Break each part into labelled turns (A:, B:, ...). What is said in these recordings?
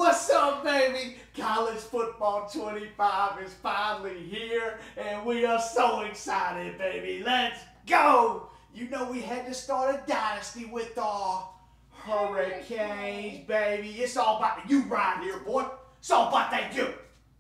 A: What's up, baby? College football 25 is finally here, and we are so excited, baby. Let's go! You know we had to start a dynasty with our Hurricanes, baby. It's all about you right here, boy. It's all about that you.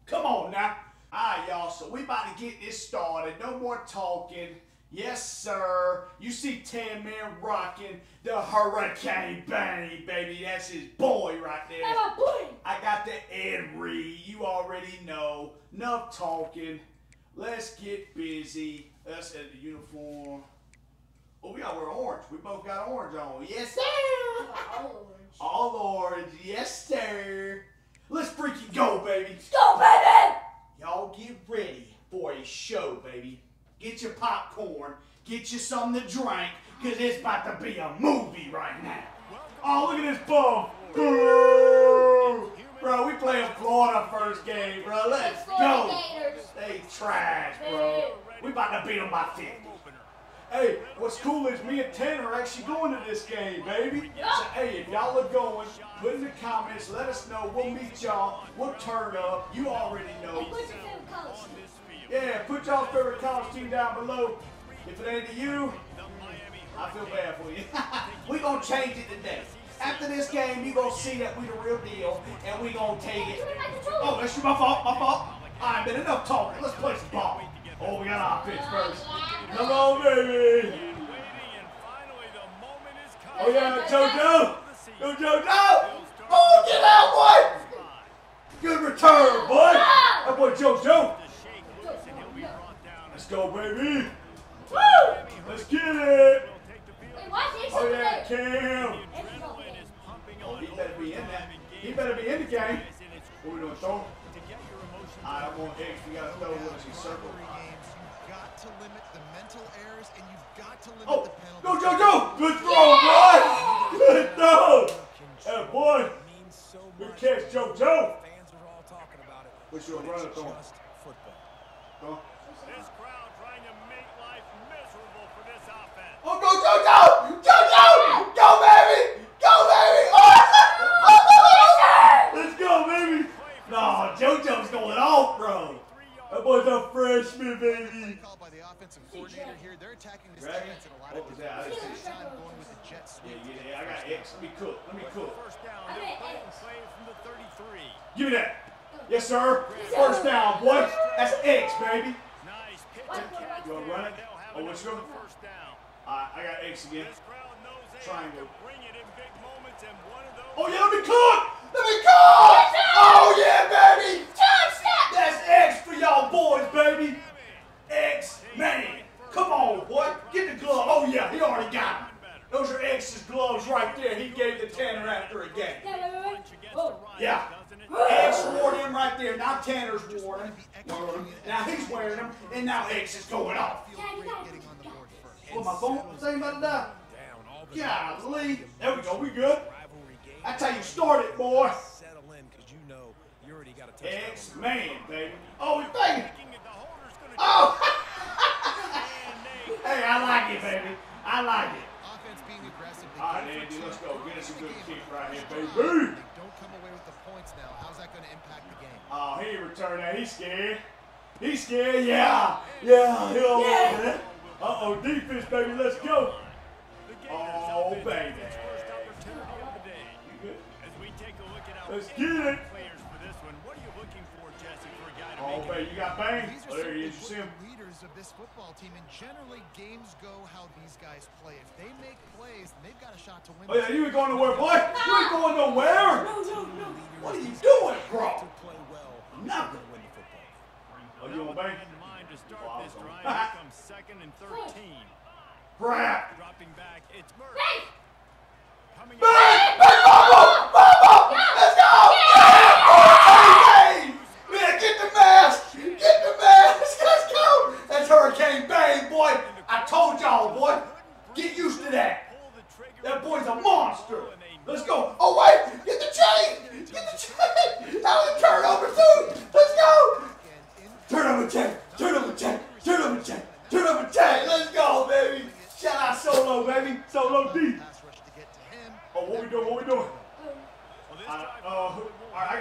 A: Come on now. All right, y'all, so we about to get this started. No more talking. Yes, sir. You see 10 men rocking the Hurricane Bang, baby. That's his boy right there.
B: That's my boy.
A: I got the Ed Reed. You already know. Enough talking. Let's get busy. Let's add the uniform. Oh, we gotta wear orange. We both got orange on. Yes, sir.
B: All orange.
A: All orange. Yes, sir. Let's freaking go, baby.
B: Let's go, baby.
A: Y'all get ready for a show, baby. Get your popcorn, get you something to drink, because it's about to be a movie right now. Oh, look at this bum. Bro, we playing Florida first game, bro. Let's go.
B: Florida Gators.
A: They trash, bro. We about to beat them by 50. Hey, what's cool is me and Tanner are actually going to this game, baby. So, hey, if y'all are going, put in the comments, let us know. We'll meet y'all. We'll turn up. You already know.
B: Hey, what's your favorite color?
A: Yeah, put y'all's favorite college team down below. If it ain't to you, I feel bad for you. We gonna change it today. After this game, you gonna see that we the real deal, and we gonna take it. Oh, that's my fault, my fault. All right, been enough talking. Let's play some ball. Oh, we got our pitch first. Come on, baby. Oh yeah, JoJo. Go, JoJo. Oh, get out, boy. Good return, boy. That boy JoJo. Let's go, baby.
B: Woo!
A: Let's get it.
B: Wait, watch it.
A: Oh, yeah, Cam.
B: Oh,
A: He better be in that. He better be in the game. What we doing, throw? All right, I'm on X. We got to throw with us in circle.
C: You've got to limit the mental errors, and you've got to limit
A: Oh,
C: the
A: go,
C: penalties.
A: JoJo. Good throw, boy. Good throw. Hey, boy. Good catch, JoJo. What's your runner throwing? Throw.
D: This crowd trying to make life miserable for this offense.
A: Oh, go, JoJo! JoJo! Go, baby! Go, baby! Oh! Let's go, baby! No, JoJo's going off, bro. That boy's a freshman, baby.
C: Called by the offensive coordinator here. They're attacking this
A: Right?
C: defense in a lot
A: What
C: of
A: was
C: different
A: that? I
C: ways.
A: didn't see
C: This time going with the jet sweep.
A: Yeah, I got X. Let me cook. Let me cook.
D: First down,
B: I
D: they're
B: meant
D: playing play from the 33.
A: Give me that. Yes, sir. First down, boy. That's X, baby.
D: Nice pitch and catch.
A: You want to run it?
D: They'll have
A: Oh, what's
D: another
A: your?
D: first down.
A: I got X again.
D: This crowd knows they
A: Triangle.
D: have to bring it in big moments, and one of those.
A: Oh, yeah, let me cook. Let me cook. Oh, yeah, baby. That's X for y'all boys, baby. X, man. Come on, boy. Get the glove. Oh, yeah, he already got it. Those are X's gloves right there. He gave the Tanner after a game. Yeah. X wore them right there. Now Tanner's wore them. Now he's wearing them. And now X is going off.
C: Getting on the board first.
A: Well, my phone saying about to die. Golly. There we go. We good. That's how you start it, boy.
D: Settle in, because you know you already got a touchdown.
A: X-Man, baby. Oh, we banging. Oh. Hey, I like it, baby. I like it.
C: Offense being aggressive. They
A: All right,
C: go for
A: Andy,
C: two.
A: let's go. Get us a good kick right here, baby.
C: They don't come away with the points now. How's that going to impact the game?
A: Oh, he ain't returned that. He's scared. He's scared. Yeah. Yeah. He'll want it. Uh-oh, defense, baby. Let's go. Oh, baby. You good?
D: As we take a look at our
A: Let's get it.
D: players for this one, what are you looking for, Jesse, for a guy to
A: Oh,
D: make
A: baby, you got bang.
C: These
A: Oh,
C: are
A: there he is. You
C: some
A: see him?
C: important leaders of this football team, and generally games go how these guys play. If they make plays, they've got a shot to win.
A: Oh, yeah, you ain't going nowhere, boy. You ain't going nowhere. What are you doing, bro? Nothing. Oh, you want bang?
D: in mind to start
A: Oh,
D: this
A: I'm
D: drive.
A: going.
D: Here comes second and 13.
A: Crap.
D: Dropping back, it's Murray. Coming
A: Bang! Bang! Bubble! Let's go! Yeah! Hurricane! Man, get the mask! Get the mask! Let's go! That's Hurricane Bang, boy! I told y'all, boy! Get used to that!
D: pull the trigger.
A: That boy's a monster! Let's go! Oh, wait! Get the chain!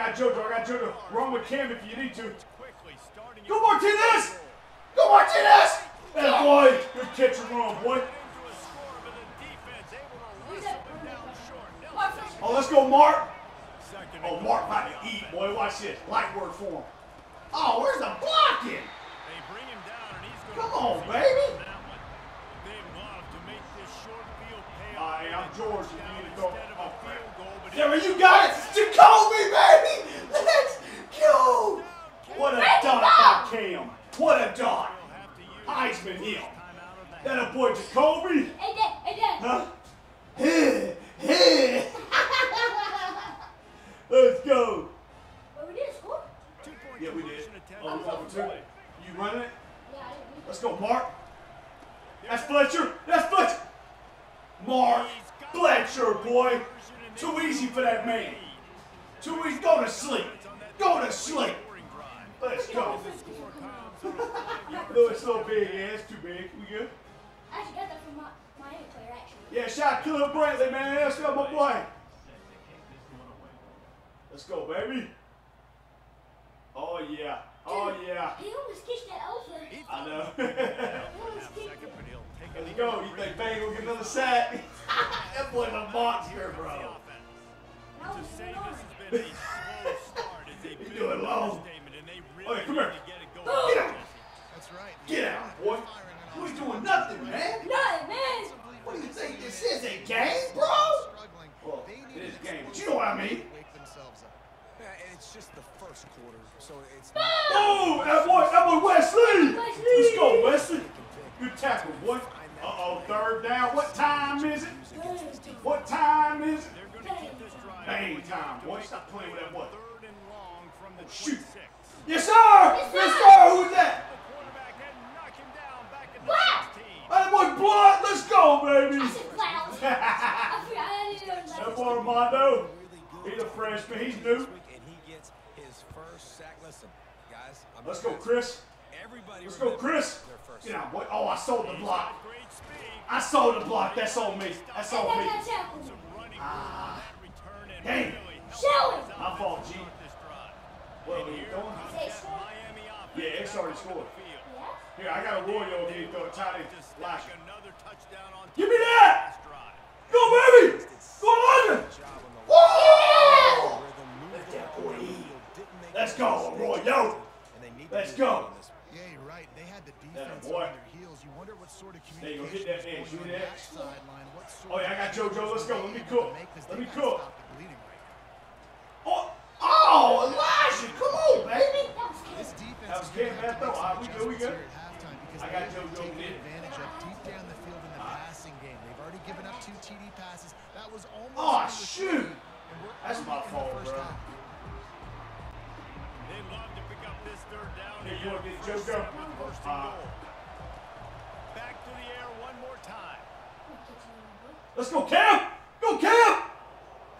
A: got JoJo. I got JoJo. Run with Cam if you need to. Go Martinez! Go Martinez! Hey, boy. Good catch and run, boy. Oh, let's go, Mark. Oh, Mark about to eat, boy. Watch this. Light word for him. Oh, where's the blocking? Come on, baby. Hey, I'm George. You need to go. Oh, there you got it. Jacoby, baby. Let's go. What a dot by Cam. What a dot. Heisman him. That a boy Jacoby.
B: Hey, Dad.
A: Huh? Let's go.
B: But we didn't score.
A: Yeah, we did. Oh, we got 2. You running it?
B: Yeah, I didn't.
A: Let's go, Mark. That's Fletcher. That's Fletcher. Mark Fletcher, boy. Too easy for that man. Too easy. Go to sleep. Go to sleep. Let's go. No, it's so big. Yeah, it's too big. We good?
B: I actually got that from my Miami player, actually.
A: Yeah, shout Khalil Brantley, man. That's my boy. Let's go, baby. Oh, yeah. Oh, yeah.
B: He almost kicked that over.
A: I know.
B: He almost kicked it.
A: There you go. You think Bang will get another sack? That boy's a monster, bro.
B: That was
D: Say
B: going on.
D: this has been a slow start as they
A: He's doing low.
D: statement, and they
A: Oh, yeah, come here.
D: get it going.
A: Get out.
C: That's right.
A: Get out, boy. You ain't doing nothing, man.
B: Nothing, man.
A: What do you think this is, a game, bro? Well, it is a game, but you know what I mean.
C: Wake themselves up.
E: Yeah, and it's just the first quarter, so it's
A: Oh, that boy Wesley. Let's go, Wesley. Good tackle, boy. Uh-oh, 3rd down. What time is it? What time is it? Bang time, boy. Stop playing with that boy.
D: Third and long from the
A: Shoot.
D: 26.
A: Yes, sir. Yes, sir. Who's that?
D: The quarterback and knock him down back in the
B: Wow.
D: 16.
A: That boy Blood. Let's go, baby.
B: I said clouds. I forgot. I didn't know
A: That
B: that.
A: boy Armando. He's a freshman. He's new.
E: and he gets his first sack. Listen, guys,
A: Let's go, Chris.
E: Everybody
A: Let's go, Chris. Get out, boy. Oh, I sold the block. I sold the block. That's on me. That's on me.
B: That tackle.
A: Ah, dang.
B: Show it.
A: My fault, G. What are you doing?
B: Say score.
A: Yeah, X already scored.
B: Yeah.
A: Here, I got a Roy over here. Throw a tight end. Flash.
D: Another touchdown on
A: Give me that. Go, baby. Go, London. Whoa. Let that boy eat. Let's go, Roy. Yo. Let's go.
C: Yeah, you're right. They had the
A: That
C: defense
A: boy.
C: on their heels. You wonder what sort of
A: There you go.
C: communication
A: Hit that
C: was
A: edge.
C: going
A: You
C: on
A: hear that?
C: that sideline. What sort
A: Oh, yeah, I got JoJo. Let's go. Let me cook. Let me cook.
C: Stop the bleeding right now.
A: Oh, Elijah. Come on, baby.
C: This defense
A: That was
C: is gonna
A: Cam
C: have to
A: Bethel.
C: make some
A: All right, we good, we good.
C: adjustments here at halftime because
A: I
C: they
A: got
C: have to
A: JoJo
C: take
A: in.
C: advantage of deep down the field in the passing game. They've already given up 2 TD passes. That was almost
A: Oh,
C: number
A: shoot.
C: 3, and we're
A: That's my
C: already in the
A: fault,
C: first
A: bro.
C: half.
D: They'd love to pick up this 3rd down.
A: Here, you want to get
D: First
A: JoJo?
D: and first and goal. Back to the air one more time.
A: Let's go, Cam. Go, Cam.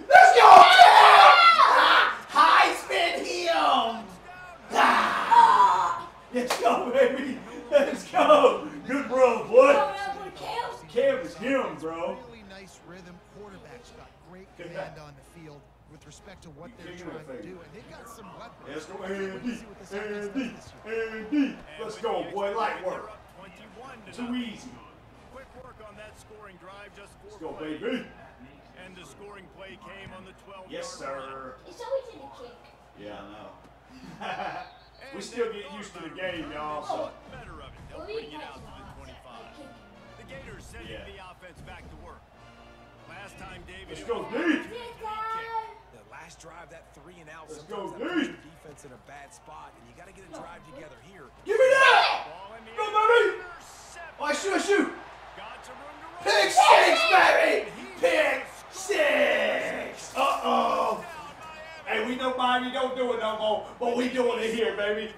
A: Let's go, Cam. Heisman him. Ah. Let's go, baby. Let's go. Good bro, boy. Cam is him, bro.
C: Really nice rhythm. Quarterbacks got great
A: Good
C: command
A: back.
C: on the field with respect to what
A: You
C: they're
A: figure it
C: trying to
A: out,
C: do, and they've got some weapons.
A: Let's go,
C: Let's
A: Andy.
C: see what the Sounders does
A: Andy.
C: this year.
A: Andy. Let's go, boy. Light work.
D: They're up 21 to
A: Too
D: nothing.
A: easy.
D: Quick work on that scoring drive, just 4
A: Let's go,
D: plays.
A: baby.
D: And the scoring play came on the 12-yard
A: Yes, sir.
B: It's always in the kick.
A: Yeah, I know. We still get used to the game, y'all. So.
D: Better of it. They'll
B: Well,
D: bring
B: we
D: it
B: catch
D: out to the 25. The Gators sending
A: Yeah.
D: the offense back to work. Last time, David.
A: Let's
D: it
A: go,
D: was
A: D.
E: the last drive, that 3 and out.
A: Let's go,
E: Sometimes that puts
A: D.
E: the defense in a bad spot, and you got to get a drive together here.
A: Give me that.
D: Ball in the
A: Go,
D: air.
A: baby.
D: Intercept.
A: Oh, I shoot.
D: Got some room to run.
A: Pick 6, baby. Pick 6. Uh-oh. Hey, we know Miami don't do it no more, but we doing it here, baby.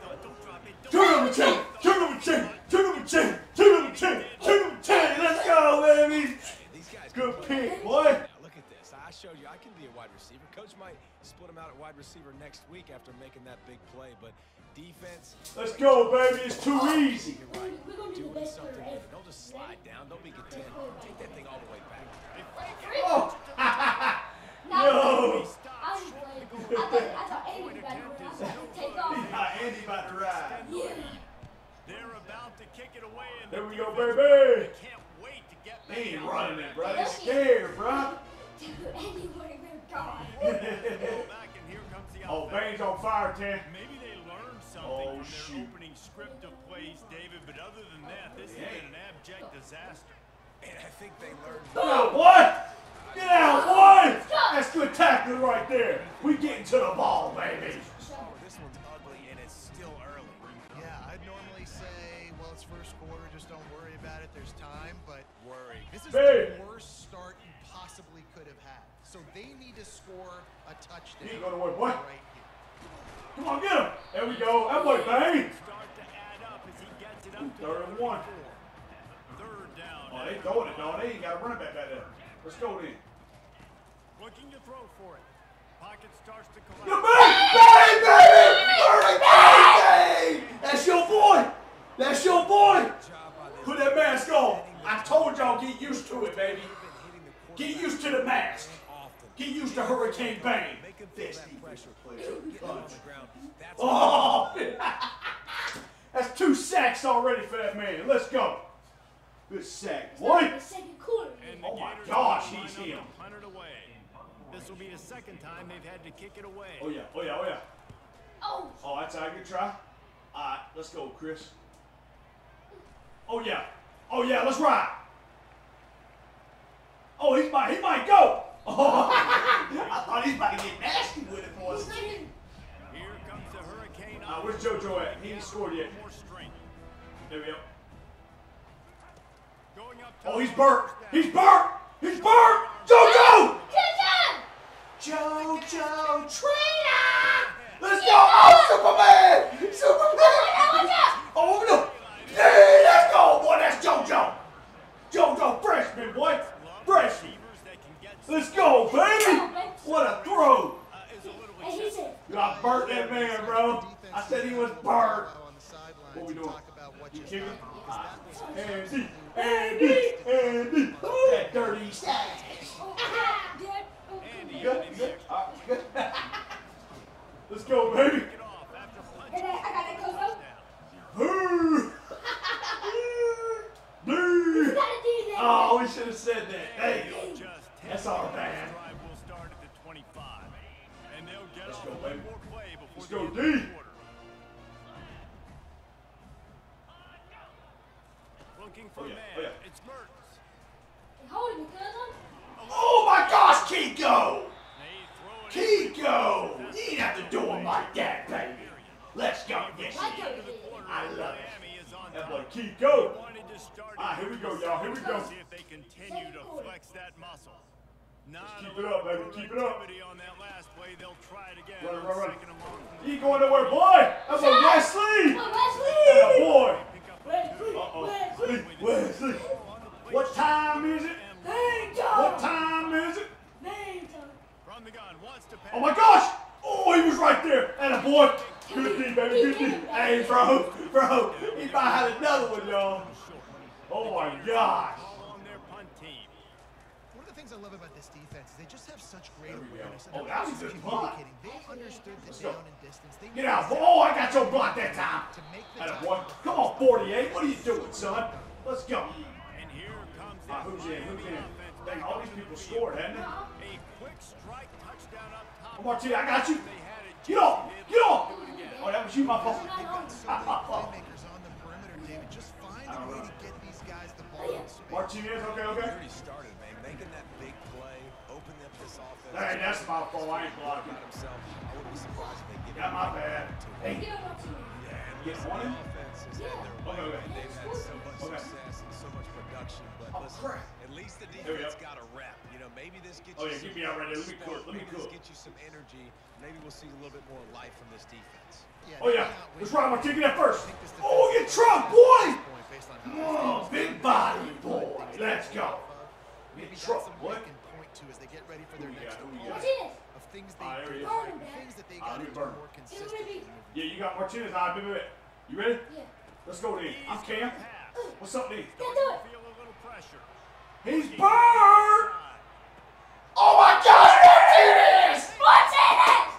A: Two number 10. Two number 10. Two number 10. Two number 10. Two number 10. Let's go, baby.
E: These guys
A: Good
E: can play.
A: pick, boy.
E: Now, look at this. I showed you I can be a wide receiver. Coach might split him out at wide receiver next week after making that big play, but defense.
A: Let's go, baby. It's too easy.
E: You're right.
B: We're going to do
E: Doing
B: the best
E: something
B: player
E: different. Don't just slide down. Don't be content. Take that thing all the way back.
A: Oh.
B: Now,
A: Yo.
B: I'm playing. thought Andy was about to take off.
A: Andy about to ride.
B: Yeah.
D: They're about to kick it away. And
A: There we
D: the
A: go,
D: defense
A: baby.
D: can't wait to get
A: They
D: back
A: ain't
D: out
A: running
D: there.
A: it, bro. They scared, bro.
B: Dude, Andy would have been gone.
D: Back, and here comes the
A: Oh,
D: offense.
A: Bane's on fire, Tan.
D: Maybe they learned something
A: Oh,
D: from
A: shoot.
D: their opening script of plays, David, but other than that, this has been an abject disaster.
E: And I think they learned.
A: Get out, boy! Get out, boy! That's good tackling right there. We getting to the ball, baby.
E: Oh, this one's ugly, and it's still early.
C: Yeah, I'd normally say, well, it's first quarter, just don't worry about it. There's time, but
E: Worry.
C: this is
A: Hey.
C: the worst start you possibly could have had. So they need to score a touchdown.
A: You ain't gonna work, boy.
C: Right here.
A: Come on, get him. There we go. That boy, Bane.
D: Start to add up as he gets it up to
A: Third and one.
D: 34. Third down.
A: Oh, they throwing it, dog. They ain't got a running back there. Let's go then.
D: Looking to throw for it. Pocket starts to
A: Get
D: collapse.
A: Bane! Bane, baby! Early Bane! That's your boy. That's your boy. Put that mask on. I told y'all get used to it, baby. Get used to the mask. Get used to Hurricane Bane. This defensive player. Oh! That's 2 sacks already for that man. Let's go. Good sack, boy.
B: The second quarter.
D: And the
A: Oh my
D: Gators
A: gosh,
D: line
A: he's
D: up
A: him.
D: to punt it away. This will be the second time they've had to kick it away.
A: Oh yeah, oh yeah, oh yeah.
B: Oh,
A: Oh, that's a good try. All right, let's go, Chris. Oh yeah, let's ride. Oh, he might go. Oh, I thought he's about to get nasty with it for us.
D: Here comes the Hurricane.
A: Where's JoJo at? He ain't scored yet.
D: More strength.
A: There we go.
D: Going up
A: Oh, he's
D: top.
A: burnt. He's burnt. He's burnt. JoJo. JoJo Trainer. Let's go. Oh, Superman. Superman. Oh no. Yeah, let's go, boy. That's JoJo. JoJo freshman, boy. Freshman. Let's go, baby. What a throw.
B: and he said,
A: You got burnt that man, bro. I said he was burnt.
C: On the sidelines
A: What we doing?
C: talk about what
A: You
C: just
A: kicking?
C: happened, because
A: Andy. That dirty stash.
B: Dad,
A: Good, good. All right, good. Let's go, baby.
B: I got that coach up.
A: Boo. Boo. Oh, we should have said that. There you go. That's our bad.
D: Drive will start at the 25. And they'll get
A: Let's
D: off
A: go,
D: one
A: baby.
D: more play before
A: Let's
D: the
A: go,
D: end of
A: D.
D: the quarter. Looking for
A: Oh, yeah,
D: man.
A: oh, yeah.
D: It's Mertens.
B: Hold me, cousin.
A: Oh my gosh, Kiko.
D: They throw it in.
A: Kiko. You ain't have to do him like that, baby. Let's go. Yes,
B: Like
A: you
B: how
A: did.
B: you did.
A: I love it.
D: Miami is on
A: That
D: top.
A: boy Kiko.
D: Wanted to start
A: Ah, here we go, y'all. Here we go.
D: See if they continue to flex that muscle. Not
A: keep
D: a
A: it up,
D: little
A: baby. Keep it up.
D: productivity on that last play. They'll try it again.
A: Run,
D: on
A: run, run.
D: second and long from the
A: He going nowhere, boy. That boy Wesley.
B: Oh,
A: That
B: Wesley.
A: boy.
D: pick up
B: Wesley.
A: Uh-oh. Wesley. What time is it? What time is it?
D: from the gun. Wants to pass.
A: Oh my gosh! Oh, he was right there. And a boy. Good D, baby. Good D. Hey, bro. He might have another one, y'all. Oh my gosh.
D: Ball on their punt team.
C: one of the things I love about this defense is they just have such great
A: There we go.
C: awareness.
A: Oh,
C: and
A: that was
C: also
A: a good punt.
C: communicating. They understood the
A: Let's go.
C: down and distance. They
A: Get
C: knew
A: out.
C: exactly
A: Oh, I got your block that time.
C: to make the
A: And a
C: tackle.
A: boy. Come on, 48. What are you doing, son? Let's go.
D: And here comes
A: All right,
D: that
A: who's in? Who's
D: Miami
A: in?
D: offense
A: Dang,
D: back
A: all
D: on
A: these
D: the
A: people
D: field.
A: scored, hadn't they?
D: A quick strike touchdown up top.
A: Come on, T. I got you.
D: They had it.
A: Get off. Get off.
D: Do it again.
A: Oh, that was you, my fault.
C: They've got so many playmakers on the perimeter, David. Just find a way to get these guys the ball in space.
A: Martinez, okay.
E: He already started, man. Making that big play, open up this offense.
A: Hey, that's my fault. I ain't blocking.
E: About himself. I wouldn't be surprised if they give
A: Got
E: him
A: my
E: the ball
A: bad.
E: to him.
A: Hey.
E: And
A: Get
E: listen,
A: one.
E: the offense has had their way,
A: Okay, okay.
E: and they've had so much
A: Okay.
E: success and so much production. But
A: Oh,
E: listen,
A: crap.
E: at least the
A: There we
E: defense
A: go.
E: got a rep. You know, maybe this gets
A: Oh,
E: you
A: yeah,
E: some
A: get me out right there. Let me
E: spunk,
A: cook. Let me
E: maybe
A: cook.
E: this gets you some energy. Maybe we'll see a little bit more life from this defense.
A: Oh, yeah. Let's ride my ticket at first.
C: I think this
A: Oh,
C: defense
A: get
C: is
A: Trump,
C: at
A: boy.
C: this point based on how this
A: Oh,
C: team's
A: big
C: playing.
A: body,
C: Things
A: boy.
C: they
A: Let's
C: can
A: go.
C: off of. Maybe
A: Get
C: that's
A: Trump,
C: something
A: boy.
C: they can point to as they get ready for their
A: Who we
C: next
A: got? Who we
C: opponent.
A: got?
C: Of things
A: Ah,
C: they
A: there he
C: did,
A: is.
C: right, and things that they got to
A: let me
C: do
A: burn.
C: more consistently.
A: Yeah, you got Martinez. All right, baby. You ready?
B: Yeah.
A: Let's go then. I'm Cam. What's up, D?
B: Can't do it.
D: Feel a little pressure.
A: He's burned. Oh my gosh, Martinez!
B: Martinez!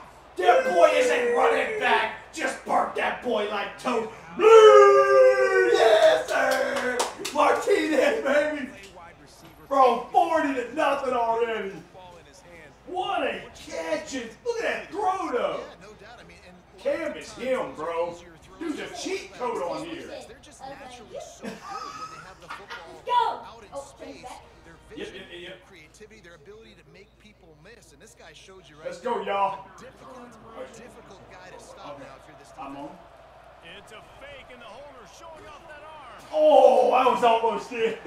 A: and run it back. Just burnt that boy like toast. Blue! Yes, sir! Martinez, baby! Bro, 40-0 already. What a catch. Look at that throw, though.
C: Yeah, no doubt. I mean, and
A: Cam is him, bro. Dude's a cheat code on here.
C: they're just naturally so good when they have the football
B: Go!
C: out in
B: Oh,
C: space. Their
A: Yep,
C: vision,
A: yep, yep.
C: their creativity, their ability to make people miss. And this guy showed you right
A: Let's go, y'all.
C: difficult guy to stop now if you're this
A: I'm on.
D: It's a fake, and the holder showing off that arm.
A: Oh, I was almost there.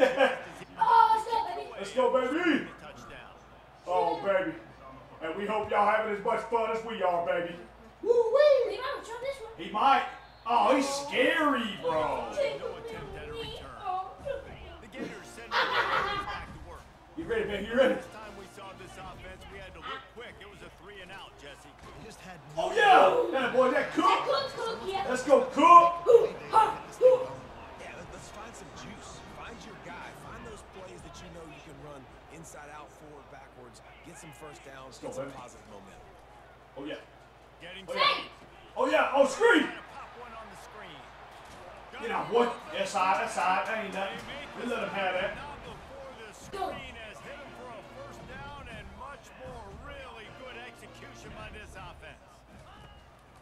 B: Oh, let's go, baby.
A: Let's go, baby.
D: Touchdown.
A: Oh, baby. And we hope y'all having as much fun as we are, baby.
B: Woo-wee. We might try this one.
A: He might. Oh, he's scary, bro.
D: No attempt at a return. The Gators send the Gators back to work.
A: You ready, baby? You ready?
D: Last time we saw this offense, we had to look quick. It was a 3 and out, Jesse.
C: He just had
A: Oh, yeah. That boy, that Cook.
B: Cook, yeah.
A: Let's go, Cook.
E: Yeah, let's find some juice. Find your guy. Find those plays that you know you can run inside out, forward, backwards. Get some first downs. Get some positive momentum.
A: Oh, yeah.
D: Getting
A: Oh, yeah. Oh, yeah. Oh, screen.
D: pop one on the screen.
A: Get out, boy. That's side. That's side. That ain't nothing. We let him have that.
D: Now before the screen has hit him for a first down and much more really good execution by this offense.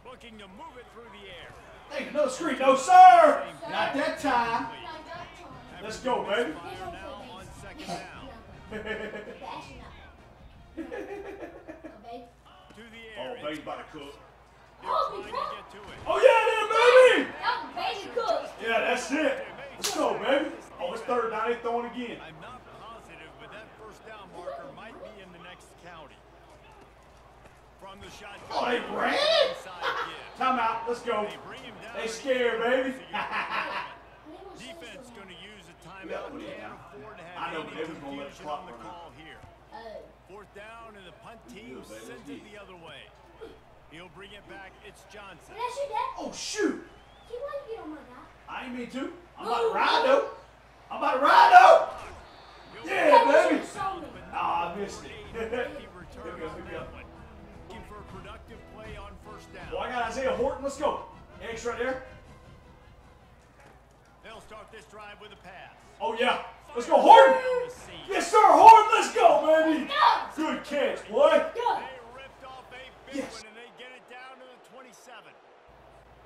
D: Looking to move it through the air.
A: Hey, no screen. No, sir. Not that time. Let's go, baby.
D: Fire now on second down. To the air.
A: Oh, baby's about to cook.
B: Oh,
D: Trying to get to it.
A: Oh, yeah, there, baby.
B: that was baby Cook.
A: Yeah, that's it. Let's go, baby. Oh, it's third down. They throwing again.
D: I'm not positive, but that first down marker might be in the next county. From the shotgun.
A: Oh, they ran it? Time out. Let's go.
D: They bring him down.
A: They scared, baby.
D: Defense going to use a
A: Yeah,
D: timeout.
A: what do you
D: Can't
A: know?
D: afford to
A: I
D: have
A: know,
D: any
A: but they was gonna let the
D: confusion
A: clock
D: on the
A: run
D: call here. Fourth down, and the punt team
A: Good, baby.
D: sends it the other way. He'll bring it back. It's Johnson.
B: Did I shoot that?
A: Oh, shoot.
B: See why you get on my guy?
A: I ain't mean to. I'm about to ride, though. I'm about to ride, though. Yeah, baby. Ah, I missed it.
D: He
A: Here
D: returned
A: we go.
D: on that one. Looking for a productive play on first down.
A: Well, I got Isaiah Horton. Let's go. X right there.
D: They'll start this drive with a pass.
A: Oh, yeah. Let's go, Horton. Yes, sir, Horton. Let's go, baby. Good catch, boy.
B: Good.
D: They ripped off a big
A: Yes.
D: one, and they get it down to the 27.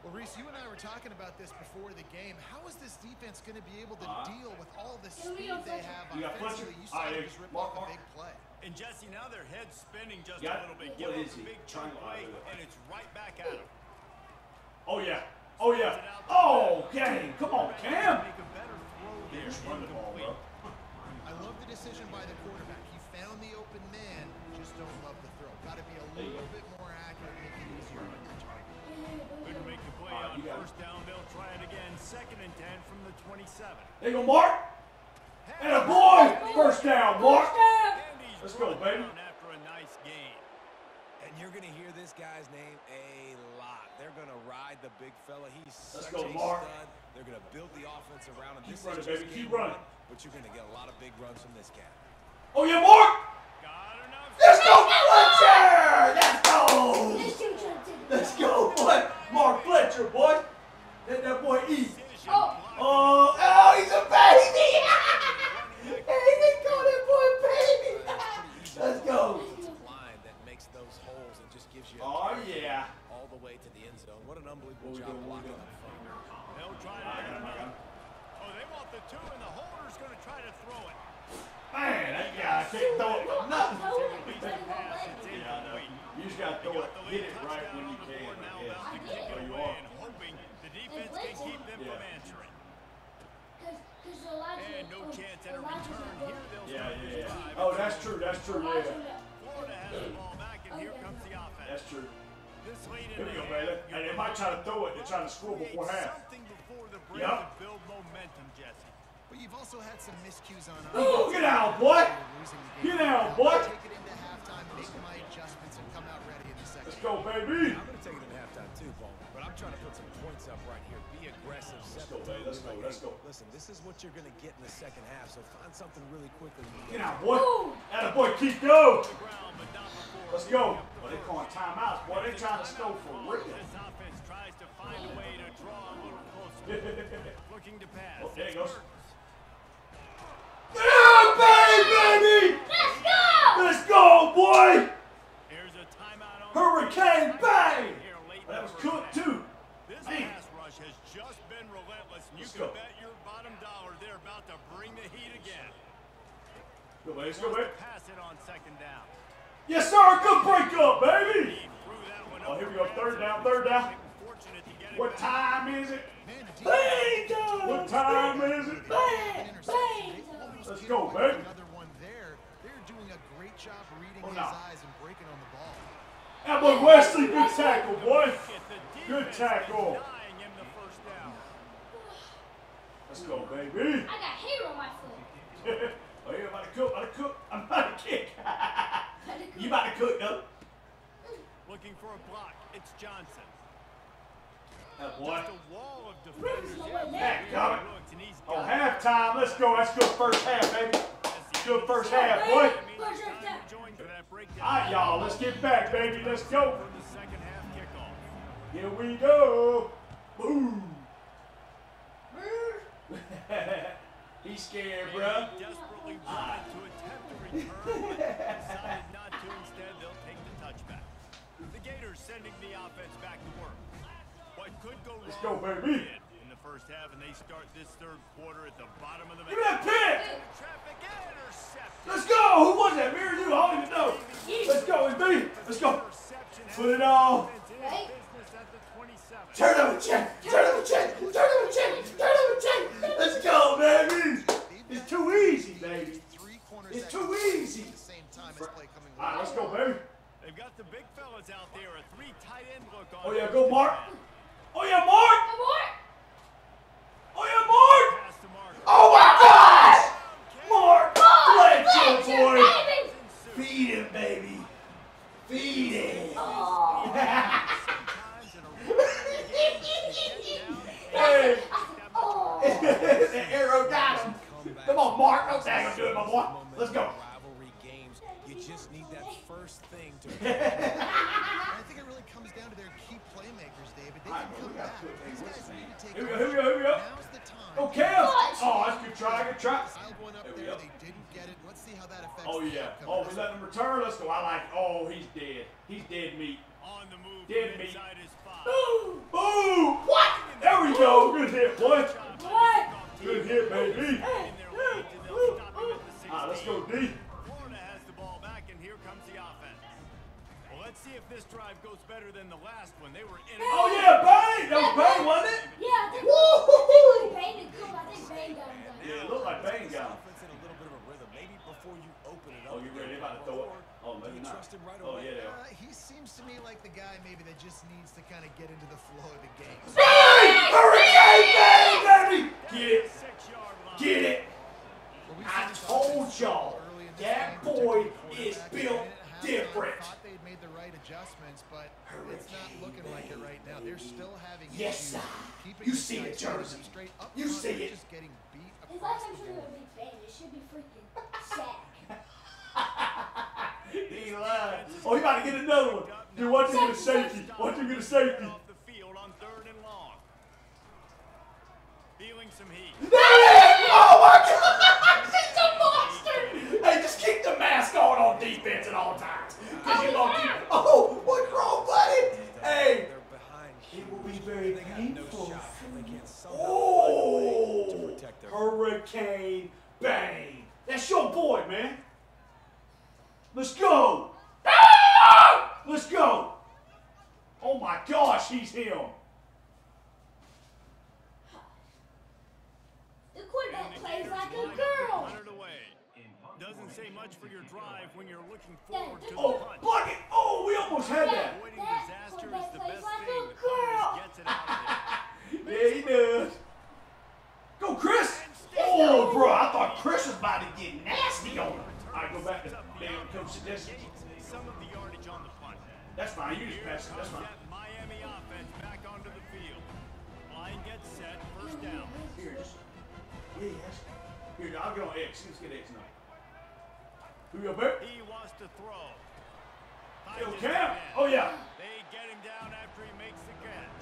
C: Well, Reese, you and I were talking about this before the game. How is this defense going to be able to deal with all the
B: Here we
C: speed
B: go,
C: they
B: Fletcher.
C: have
A: You got
C: offensively?
A: Fletcher?
C: You saw them just rip off a big play.
D: And Jesse, now their head's spinning just
A: Got it?
D: a little bit.
A: What
D: Give
A: is
D: them a
A: he?
D: big chunk
A: Triangle
D: play,
A: out of it.
D: and it's right back at him.
A: Oh, yeah. Oh, yeah. Oh, dang. Come on, Cam.
D: Make a better throw there.
A: Just run the ball, bro.
C: I love the decision by the quarterback. He found the open man, just don't love the throw. Got to be a little bit more accurate, make it easier on your target.
D: Couldn't make the play
A: All right,
D: on
A: you got it.
D: first down. They'll try it again. 2nd and 10 from the 27.
A: There you go, Mark. And a boy. First down, Mark.
D: And he's
A: Let's go,
D: brought
A: baby.
D: down after a nice gain.
E: And you're going to hear this guy's name a lot. They're going to ride the big fella. He's
A: Let's
E: such
A: go,
E: a
A: Mark.
E: stud. They're going to build the offense around him.
A: Keep
E: This
A: running,
E: is just
A: baby. Keep
E: game
A: running.
E: one, but you're going to get a lot of big runs from this cat.
A: Oh, yeah, Mark.
D: Got enough.
A: Let's go, Fletcher. Let's go.
B: This dude trying to take it.
A: Let's go, boy. Mark Fletcher, boy. Let that boy eat.
D: Decision
B: Oh.
A: Oh,
D: blocked.
A: oh, he's a baby. Hey, they call that boy baby. Let's go.
E: Line that makes those holes and just gives you a
A: Oh, yeah.
E: all the way to the end zone. What an unbelievable
A: What we
E: job
A: doing, what we
E: blocking
A: doing?
E: up front.
D: They'll try to
A: I
D: get
A: got him, I got
D: another.
A: him.
D: Oh, they want the 2, and the holder's going to try to throw it.
A: Man, that guy can't throw it for nothing.
B: Throw it. It's like a
D: Pass,
B: leg.
D: it's
A: Yeah, I know.
D: incomplete.
A: You just got to throw it,
D: Got the
A: hit
D: lead
A: it right
D: touchdown
A: when
D: on
A: you
D: the
A: can,
D: board now,
A: I guess.
D: about to
B: I
D: kick
B: did.
D: it
A: Oh, you
D: away
A: are.
D: and hoping the defense can keep them from answering.
B: Because Elijah.
D: And no chance at a return here. They'll
A: Yeah,
D: start this
A: yeah, yeah.
D: drive.
A: Oh, that's true, yeah.
D: Florida has the ball back, and here comes the offense.
A: That's true.
D: This lead in
A: Here we
D: the
A: go,
D: air,
A: baby. And they might try to throw it. They're trying to score before
D: create
A: half.
D: something before the break
A: Yep.
D: to build momentum, Jesse.
C: But you've also had some miscues on
A: Oh, get out, boy.
C: losing the game.
A: Get out, boy.
C: Take it into halftime, make my adjustments, and come out ready in the second.
A: Let's go, baby.
E: I'm going to take it in halftime too, Paul. But I'm trying to put some points up right here. Be aggressive.
A: Let's go, baby. Let's go. Let's go.
E: Listen, this is what you're going to get in the second half, so find something really quickly.
A: Get out, boy. Atta boy, keep going.
D: Ground, but not before.
A: Let's go. Well, they calling timeouts, boy. They trying to score for real.
D: Looking to pass.
A: Oh, there it goes.
D: Works.
A: Yeah, baby!
B: Let's go!
A: Let's go, boy!
D: Here's a timeout on
A: Hurricane bang!
D: here late
A: That was
D: in the first
A: cooked
D: half.
A: too.
D: This
A: Man.
D: pass rush has just been relentless, and you
A: Let's
D: can
A: go.
D: bet your bottom dollar they're about to bring the heat again.
A: Go, baby. Let's go,
D: Wants
A: baby.
D: to pass it on second down.
A: Yes, sir. Good break up, baby.
D: He threw that one
A: Oh,
D: up
A: here we
D: for
A: go. Third
D: grabs.
A: down. Third down.
D: Fortunate to get it
A: What
D: back.
A: time is it?
C: Man, the
A: Bang! What time is it?
B: Bang! Bang!
A: Let's go, baby.
C: Another one there. They're doing a great job reading
A: Oh,
C: his
A: no.
C: eyes and breaking on the ball.
A: That boy Wesley, good tackle, boy.
D: Get the
A: Good
D: defense
A: tackle.
D: denying him the first down.
A: Let's go, baby.
B: I got hair on my foot.
A: Oh, yeah, about to cook. About to cook. I'm about to kick. You about to cook, though?
D: Looking for a block. It's Johnson.
A: That boy.
D: Just a wall of defenders.
A: Back, got it.
D: Looks, and he's
A: Oh,
D: got it.
A: halftime. Let's go. That's good first half, baby. Good first half, boy.
D: I mean, it's time to join for that breakdown.
A: All right, y'all. Let's get back, baby. Let's go.
D: For the second half kickoff.
A: Here we go. Boom. He's scared, bruh.
D: He desperately wanted to attempt to return, but decided not to. Instead, they'll take the touchback. The Gators sending the offense back to work. What could go wrong?
A: Let's go, baby.
D: did in the first half, and they start this third quarter at the bottom of the
A: Give me that pick.
D: traffic intercepted.
A: Let's go. Who was that? Me or you? I don't even know. Let's go, MB. Let's go.
D: Interception has
A: Put it on.
D: offense in
B: Right.
D: business at the 27.
A: Turn up a check. Turn up a check. Turn up a check. Turn up a check. Let's go, baby. It's too easy, baby.
C: Three corners
A: It's
C: that
A: too
C: can
A: easy.
C: at the same time as play coming
A: All right, let's go, baby.
D: They've got the big fellas out there, a three tight end look on.
A: Oh, yeah,
D: first
A: go,
D: and
A: Mark.
D: 10.
A: Oh, yeah, Mark.
B: Come on!
A: Oh, yeah, Mark.
D: Pass to Mark.
A: Oh, my gosh. Mark.
B: Fletcher,
A: Fletcher, boy.
B: baby!
A: Feed him, baby. Feed him.
B: Oh.
D: Sometimes in a run,
A: Hey.
B: Oh.
A: The arrow got him. Come on, Mark. Don't say I'm do it, my boy. Let's go.
E: Rivalry games, you just need that first thing to.
C: I think it really comes down to their key playmakers, David. They
A: All right,
C: can
A: we
C: come
A: got
C: back.
A: good things.
C: These guys need to take
A: Here we go, here we go, here we go.
C: Now's the time.
A: Go, Cam. Oh, that's a good try, good try.
C: Dialed one up
A: There we
C: there.
A: go.
C: They didn't get it. Let's see how that affects
A: Oh,
C: the
A: yeah.
C: outcome
A: Oh,
C: of
A: we
C: this
A: let him return. Let's go. I like it. Oh, he's dead. He's dead meat.
D: on the move
A: Dead
D: from
A: meat.
D: inside his 5.
A: Boom. Boom. What? There we go. Good hit, boy.
B: What?
A: Good hit, baby.
D: In their lead, and they'll stop him at the 16.
A: All right, let's go, D.
D: Florida has the ball back, and here comes the offense. Well, let's see if this drive goes better than the last one. They were in it.
A: Oh, yeah, Bang. That was Bang, wasn't it?
B: Yeah, I think Bang did good. I think Bang got him done.
A: Yeah, it looked like Bang got him.
E: Offense in a little bit of a rhythm. Maybe before you open it up.
A: Oh, you ready? They about to throw it. Oh,
E: Do
A: maybe
E: you
A: not.
E: trust him right
A: Oh,
E: away?
A: yeah, they are.
C: He seems to me like the guy maybe that just needs to kind of get into the flow of the game.
A: Bang! Hurricane Bang, baby! Get it.
D: 6-yard line.
A: Get it.
C: Well, we
A: I
C: saw this
A: told
C: offense
A: y'all,
C: early in this
A: that
C: game,
A: boy
C: protecting the
A: is
C: quarterback,
A: built
C: and at halftime,
A: different.
C: Thought they'd made the right adjustments, but it's not looking like it right now. They're still having
A: Yes,
C: issues
A: sir.
C: keeping
A: You
C: these
A: see
C: guys
A: the
C: straight
A: jersey.
C: and straight. Up
A: You
C: front,
A: see
C: they're
A: it.
C: Just getting beat
B: His
C: across
B: last time
C: the
B: should
C: board.
B: be Bang. It should be freaking Shaq.
A: He lied. Oh, he about to get another one. Dude, watch him get a safety. Watch him get a safety.
D: Off the field on 3rd and long. Feeling some heat.
A: Oh my God! He's a monster! Hey, just keep the mask on defense at all times. Cause you gonna keep. Oh, what's wrong, buddy? Hey,
E: They're behind.
A: it will be very
E: They got no
A: painful.
E: shot if they can't somehow find a way to
A: Oh,
E: protect their.
A: Hurricane Bang. That's your boy, man. Let's go. Ah! Let's go. Oh my gosh, he's him.
B: The quarterback
D: And the
B: plays
D: Gators
B: like a
D: line up to
B: girl.
D: punt it away. Doesn't say much for your drive when you're looking forward to the
A: Oh,
D: punt.
A: block it. Oh, we almost had that.
D: Avoiding
B: That
D: disaster is
B: quarterback
D: the
B: plays
D: best
B: like
D: thing.
B: a
D: The
B: girl.
D: punters gets it out of there.
A: Yeah, he does. Go, Chris. Oh, bro, I thought Chris was about to get nasty on him. All right, go back to damn coach suggestions.
D: Some of the yardage on the punt.
A: That's fine. You just
D: Here
A: pass it. That's
D: comes
A: fine.
D: that Miami offense back onto the field. Line gets set, first down.
A: Here, just. Yeah, yes. Here, I'll get on X. Let's get X now. Who you bet?
D: He wants to throw.
A: Yo,
D: Finds his
A: Cam.
D: tight end.
A: Oh, yeah.
D: They get him down after he makes the catch.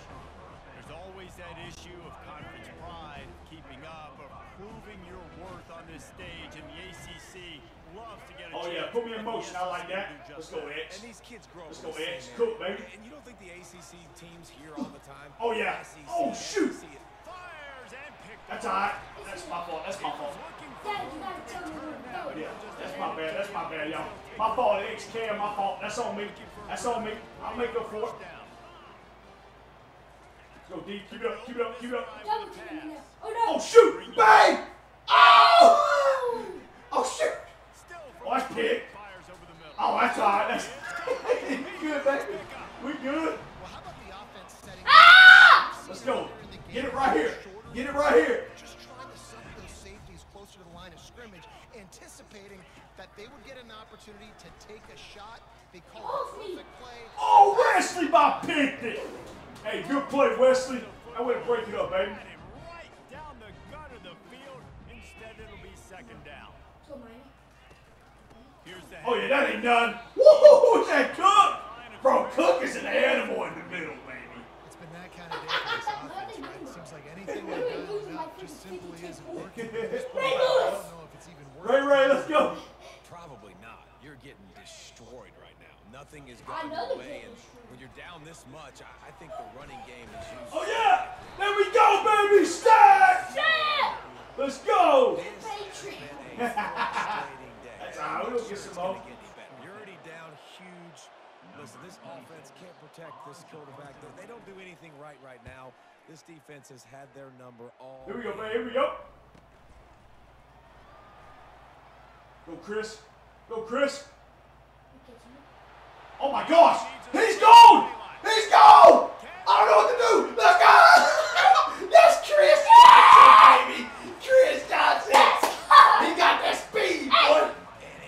D: There's always that issue of conference pride, keeping up, of proving your worth on this stage, and the ACC loves to get a
A: Oh
D: chance.
A: yeah, put me in motion. I like that. Let's go, X.
E: And these kids grow up.
A: Let's go,
E: with the
A: X.
E: same
A: Cool,
E: area.
A: baby.
E: And you don't think the ACC teams here all the time?
A: Oh yeah.
E: SEC,
A: Oh shoot.
E: SEC.
D: Fires and picked
A: That's
D: off.
A: alright. That's my fault. That's my fault.
B: Dad, you gotta tell me where to go.
A: Yeah, that's my bad. That's my bad, y'all. My fault. X Cam. My fault. That's on me. That's on me. I'll make up for it. Let's go deep. Keep it up. Keep it up. Keep it up.
B: Double team me now. Oh
A: Oh
B: no.
A: shoot! Bang! Oh! Oh shoot! Oh, that's big. Oh, that's alright. That's we good, baby. We good.
C: Well, how about the offense setting
A: Let's go. Get it right here. Get it right here.
C: just trying to set those safeties closer to the line of scrimmage, anticipating that they would get an opportunity to take a shot. They call a perfect play.
A: Oh, Wesley, my picked it. Hey, good play, Wesley. I way to break it up, baby.
D: Right down the gut of the field. Instead, it'll be second down.
B: So mine.
D: Here's the
A: Oh yeah, that ain't done. Woo! Who's that Cook? Bro, Cook is an animal in the middle, baby.
C: It's been that kind of day for this offense, right? It seems like anything they're dialing up just simply isn't working. At this point, I don't know if it's even working.
A: Ray, let's go.
E: Probably not. You're getting destroyed right now. Nothing is
B: I
E: going
B: know
E: your
B: they're
E: way,
B: getting
E: and
B: destroyed.
E: when you're down this much, I think the running game is used.
A: Oh yeah! There we go, baby! Stack!
B: Yeah!
A: Let's go!
B: Patriot.
A: That's all right. We'll get some more.
E: You're already down huge. Listen, this offense can't protect this quarterback. They don't do anything right now. This defense has had their number all.
A: Here we go, baby. Here we go. Go, Chris. Go, Chris. Oh my gosh! He's gone! He's gone! I don't know what to do! Let's go! That's Chris Johnson, baby! Chris Johnson! He got that speed, boy!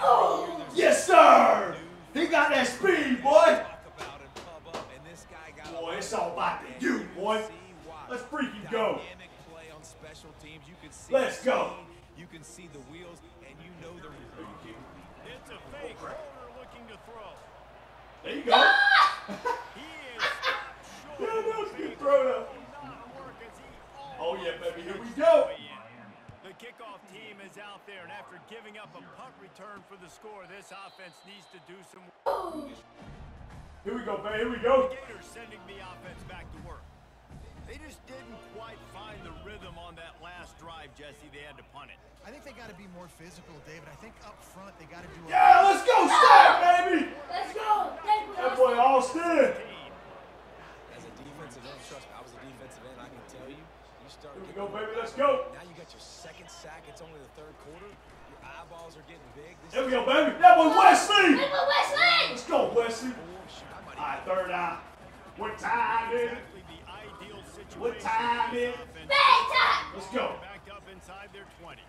A: Oh, yes, sir! He got that speed, boy! Boy, it's all about the you, boy. Let's freaking go. Let's go.
E: You can see the wheels, and you know the.
D: It's a fake holder looking to throw.
A: There you go.
D: He is
A: Yeah,
D: short.
A: that was a good throw, though. Oh, yeah, baby. Here we go.
D: The kickoff team is out there, and after giving up a punt return for the score, this offense needs to do some work.
A: Here we go, baby. Here we go.
D: The Gators sending the offense back to work. They just didn't quite find the rhythm on that last drive, Jesse. They had to punt it.
C: I think they got to be more physical, David. I think up front they got to do.
A: Yeah, let's go, Stack, baby.
B: Let's go.
A: That boy Austin.
E: As a defensive end, trust me, I was a defensive end. I can tell you, you start.
A: Here we go, baby. Let's go.
E: Now you got your second sack. It's only the third quarter. Your eyeballs are getting big.
A: There we go, baby. That was Wesley.
B: Let's go, Wesley.
A: Let's go, Wesley. All right, third down. What time is it?
D: Exactly the ideal situation.
A: What time is it?
B: Bang time.
A: Let's go.
D: Backed up inside their 20.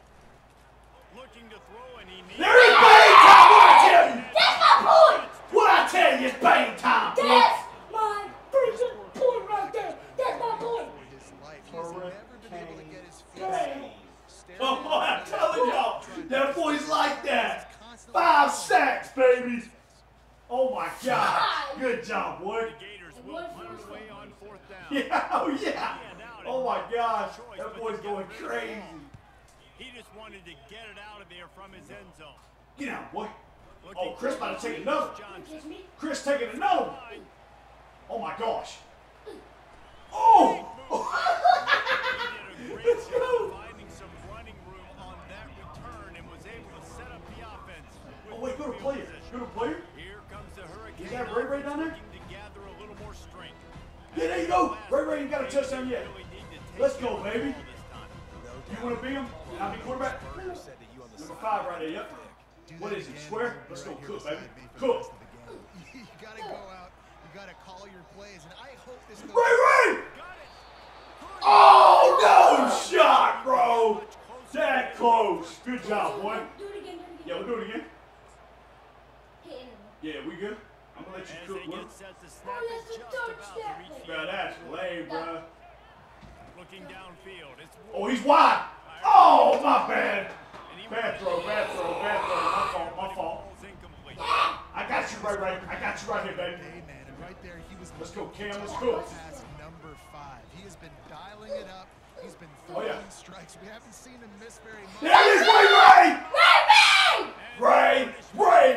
D: Looking to throw, and he needs.
A: There is bang time. What I tell you?
B: That's my point.
A: What I tell you? It's bang time. boy.
B: That's my freaking point right there. That's my point.
C: His life. He's never been able to get his feet.
A: Bang. Come on, I'm telling y'all, that boy's like that. 5 sacks, baby. Oh my God. Good job, boy.
D: The Gators will punt it away on 4th down.
A: Yeah, oh yeah. Oh my gosh, that boy's going crazy.
D: He just wanted to get it out of there from his end zone.
A: Get out, boy. Oh, Chris about to take another.
B: Kiss me.
A: Chris taking another one. Oh my gosh. Oh.
D: He did a great job finding some running room on that return and was able to set up the offense. with
A: Oh wait, go to
D: field
A: player.
D: position.
A: Go to player.
D: Here comes the Hurricane.
A: Is that Ray down there?
D: Looking to gather a little more strength.
A: Yeah, there you go. Ray ain't got a touchdown yet.
D: Really need to take
A: Let's
D: care
A: go,
D: of the
A: baby.
D: ball this time.
A: You want to be him? And I'll be quarterback?
E: Burger said to you on the
A: Number
E: side.
A: 5 right there, yep.
C: Do
A: What
C: that
A: is it,
C: again,
A: square?
C: you'll be
A: Let's go
C: right here
A: cook, baby.
C: beside me for the
A: Cook.
C: rest of the game. You got to go out. You got to call your plays, and I hope this goes.
A: Ray!
D: Got it.
A: Oh, no shot, bro. That close. Good job, boy.
B: Do it again.
A: Yeah, we'll do it again.
B: Hit him.
A: Yeah, we good? I'm going to let
D: As
A: you
D: they
A: cook, bro.
D: get set to snap,
B: Oh,
D: it's
B: that's a
D: just about to
B: touchdown.
D: reach the
A: Bro, that's lame, bro.
D: looking downfield. It's
A: Oh, he's wide. Oh, my bad. Bad throw, bad throw, bad throw. My fault, my fault.
D: Ball's incomplete.
A: I got you right. I got you right here, baby.
C: Hey, man, and right there, he was.
A: Let's go, Cam. Let's
C: Pass
A: go.
C: number 5. He has been dialing mistakes. We haven't seen him miss very much.
A: There it is, Ray! Ray,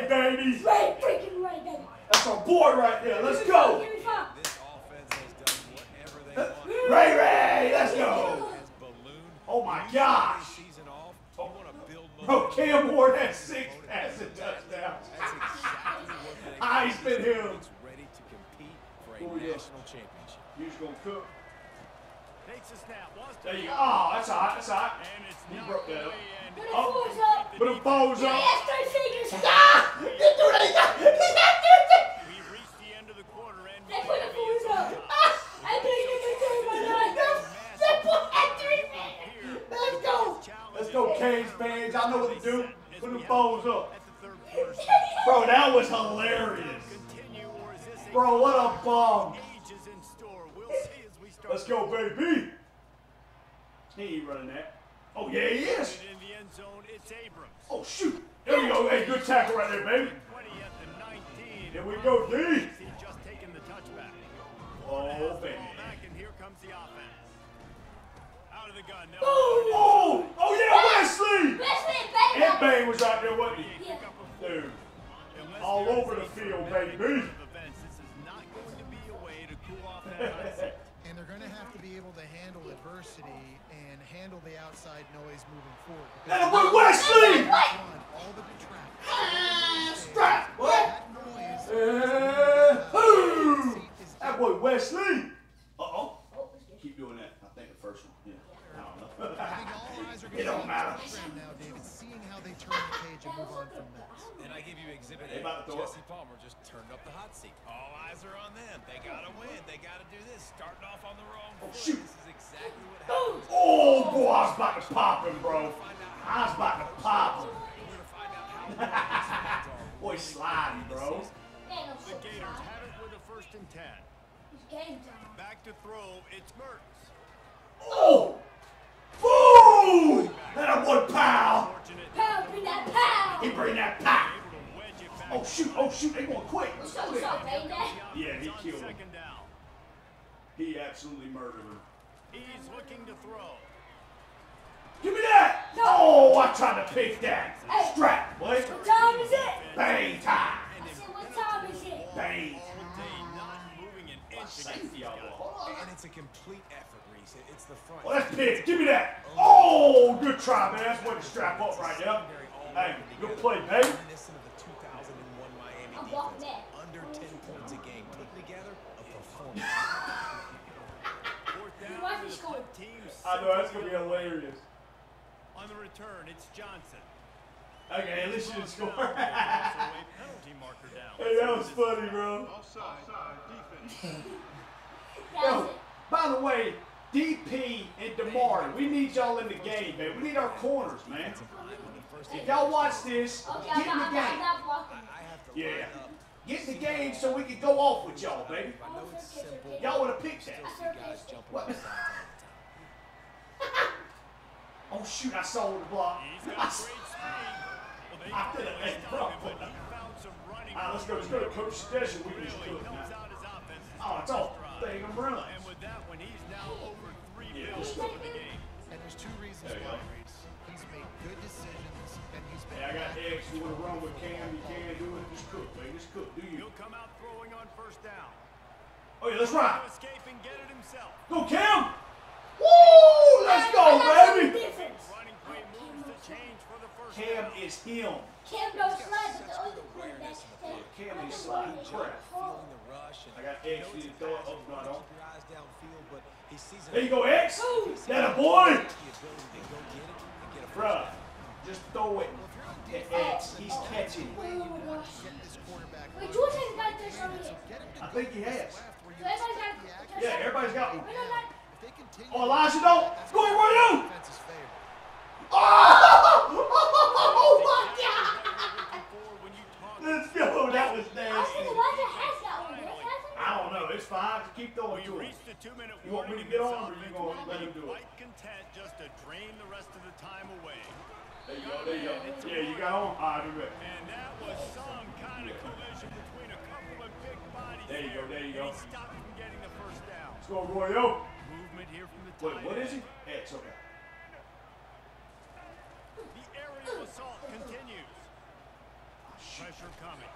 A: baby!
B: Ray, freaking Ray, baby.
A: That's our boy right there. Let's go!
B: Give me five.
E: This offense has done whatever they want.
A: Ray, let's go! Oh my gosh!
E: Season off, you want to build
A: Bro, Cam Ward had 6 passing touchdowns.
E: That's exactly what they
A: Ice been him.
E: It's ready to compete for a
A: Who we got?
E: national championship.
A: You just gonna cook.
D: Takes a snap. Wants to
A: There you go. Oh, that's hot. That's hot.
D: And it's
A: He
D: knocked
A: broke that up.
D: away and
B: Put the fours up.
A: Put them foes
B: Yeah,
A: up.
B: that's 3 fingers.
A: Ah! You do that.
D: we reached the end of the quarter and
B: They put the fours up. I think you can do my life. They put that 3 fingers. Let's go.
A: Let's go, Canes fans. I know what to do. Put them foes up.
D: at the third quarter.
A: Bro, that was hilarious.
D: Continue, or is this a
A: Bro, what a bomb.
D: age is in store? We'll see as we start.
A: Let's go, baby. He ain't running that. Oh, yeah, he is.
D: In the end zone, it's Abrams.
A: Oh, shoot. There we go. Hey, good tackle right there, baby.
D: 20 at the 19.
A: Here we go, D.
D: He's just taken the touchback.
A: Oh,
D: Ball
A: baby.
D: back, and here comes the offense. Out of the gun. No.
A: Oh, yeah, Wesley.
B: Wesley, baby.
A: And Bane was out there, wasn't he?
B: Yeah.
A: Dude.
D: Unless
A: All
D: there is
A: over the
D: a
A: field,
D: dramatic
A: baby.
D: turn of events, this is not going to be a way to cool off that hot seat.
C: And they're going to have to be able to handle adversity and handle the outside noise moving forward.
A: That boy Wesley.
C: All the detractors.
A: Strap. What?
C: That noise.
A: Who? That boy Wesley. Uh-oh. Keep doing that. I think the first one. Yeah. I don't know.
C: I think all eyes are
A: It don't matter.
C: now, David, seeing how they turn the page and move on from that.
E: And I give you exhibit
A: They
E: A.
A: about to throw
E: Jesse Palmer just turned up the hot seat. All eyes are on them. They got to win. They got to do this. Starting off on the wrong foot.
A: shoot.
E: This is exactly what happens.
A: Oh, boy, I was about to pop him, bro. I was about to pop him.
E: We're going to find out how the fans are.
A: Boy, sliding, bro.
D: The Gators have it with a 1st and 10.
B: Game time.
D: Back to throw, it's Mertz.
A: Oh! Boom! Let him boy pow!
D: Fortunate.
B: Pow, bring that pow.
A: He bring that pow!
D: Able to wedge it back.
A: Oh, shoot, they going quick. Let's go
B: What's
A: there.
B: up, baby?
A: Yeah, he
D: On
A: killed him.
D: 2nd down.
A: He absolutely murdered him.
D: He's looking to throw.
A: Give me that! Oh, I tried to pick that.
B: Hey.
A: Strap, boy.
B: What time is it?
A: Bang time.
B: I said, what time is it?
A: Bang.
D: All day not moving an inch against
A: Safety, y'all. Hold on.
E: And it's a complete effort, Reese. It's the front.
A: Well, that's big. Give me that. Oh, good try, man. That's way to strap up right there. Hey, good play, baby.
E: Reminiscent of the 2001 Miami
B: I'm walking
E: defense.
B: that.
E: Under 10 points a game. Putting together a performance.
D: 4th down
B: Why
D: to
B: he
D: the
B: scored?
D: punt team.
A: I know, that's going to be hilarious.
D: On the return, it's Johnson.
A: Okay, at least you didn't score.
D: Also a penalty marker down.
A: Hey, that was funny, bro. Yo, by the way, DP and Damari, we need y'all in the game, man. We need our corners, man. If y'all watch this,
B: Okay,
A: get in the
B: I'm
A: game.
B: not blocking.
E: I have to
A: Yeah.
E: line up.
A: Get in the game so we can go off with y'all, baby.
E: I know it's simple.
A: Y'all would have picked that.
E: Still see guys jumping
A: What?
E: on the sides all the time.
A: Oh, shoot, I saw the block.
D: He's got great speed. Well, they
A: I did it,
D: always
A: hey,
D: stop
A: bro.
D: him, but he found some running
A: All right, let's go to Coach Station. We can just
D: really
A: cook
D: helps
A: now.
D: out his offense.
A: Oh, it's all thing of runs.
D: And with that one, he's now over 3
A: Yeah.
D: bills for the game.
C: And there's 2 reasons
A: There you
C: why,
A: go.
C: Reese. He's made good decisions, and he's been
A: Hey, I got X. You want to run with Cam? You can do it. Just cook, man. Just cook. Do you?
D: He'll come out throwing on 1st down.
A: Oh, yeah, let's ride.
D: To escape and get it himself.
A: Go, Cam! Woo! Let's go, baby!
D: Running play moves to change for the 1st
A: Cam
D: down.
A: is him.
B: Cam don't slide, but the other quarterback.
A: Cam is sliding crap.
E: Feeling the rush. And
A: I got X. You need to throw it. Oh, no, I don't.
E: keep your eyes downfield, but he sees
A: There you go, X. That a boy.
E: the ability to go get it and get a
A: Bruh, just throw it to X. He's catching.
B: Oh my gosh.
C: get this quarterback.
B: Wait, George hasn't got a touchdown yet.
C: Get him to
A: I think he has.
B: So everybody's got a touchdown.
A: Yeah, everybody's got one.
B: Wait, no, not.
C: If they continue,
A: Oh, Elijah, don't. Go, Royo.
C: defense is favored.
A: Oh, my God.
D: When you talk
A: Let's go. That was
B: I think
A: nasty.
B: Elijah has got one. Hasn't he?
A: I don't know. It's fine. Just keep throwing
D: you
A: to him.
D: reach the 2-minute
A: You want me
D: warning
A: to get
D: in
A: on,
D: this
A: or you
D: offense,
A: gonna let him do it?
D: quite content just to drain the rest of the time away.
A: There you go. There you go. Yeah, you got on. All right, be ready.
D: And that was some kind of collision between a couple of big bodies.
A: There you go, there you go.
D: And he stopped from getting the 1st down.
A: Let's go, Royo.
D: Movement here from the
A: Wait,
D: tight
A: what is he?
D: end.
A: X, okay.
D: assault continues. Pressure coming.